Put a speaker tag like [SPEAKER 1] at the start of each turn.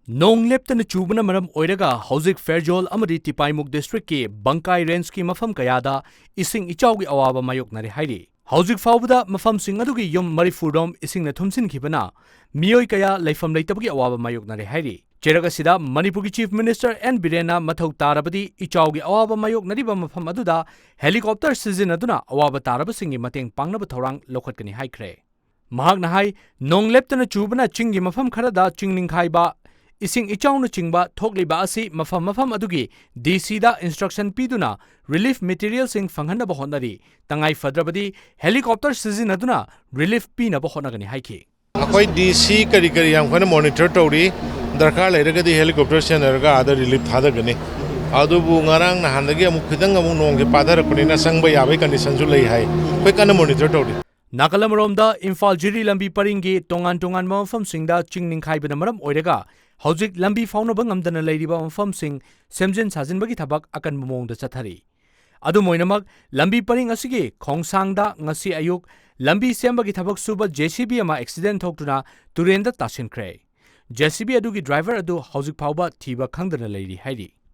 [SPEAKER 1] Nong leptana chubana maram oiraga hauzik Fairjol amadi Tipaimuk district ki Bangkai range ki mafam kayada ising ichawgi awaba mayoknare hairi. Hauzik faubada mafam sing adugi yum marifudom ising na thumsin khibana miyoi kaya laifam leitabagi awaba mayoknare hairi. Cheraga sida Manipuri Chief Minister N. Birena mathau tarabadi ichawgi awaba mayoknariba mafam aduda helicopter sizinaduna awaba tarabasingi mateng pangnaba thorang lokhatkani haikre. Mahakna hai nong leptana chubana chingi mafam kharada chingning khaiba Ising ichawna chingba thokliba asi mafam adugi DC da instruction piduna relief material sing fanghanaba honari Tangai Fadrabadi helicopter sizinaduna relief pinaba honagani haiki.
[SPEAKER 2] Akoi DC kari yang khana monitor tawri darkar lairagadi helicopter senaraga ada relief thadagani adubu ngarang na handagi amu khidang amu nong ge padarakuni na sangba yabai condition ju lei hai koi kana monitor tawri.
[SPEAKER 1] Nakalamromda Imphal Jiri lambi paringi tongan mafam singda chingning khaibana maram oiraga Hauzik lambi faunaba ngamdana leiriba mafam sing semjin sajinbagi thabak akan momongda chathari. Adu moinamak lambi paring asigi khongsangda ngasi ayuk lambi sembagi thabak suba JCB ama accident thoktuna turenda tashinkre. JCB adugi driver adu hauzik phauba thiba khangdana leiri hairi.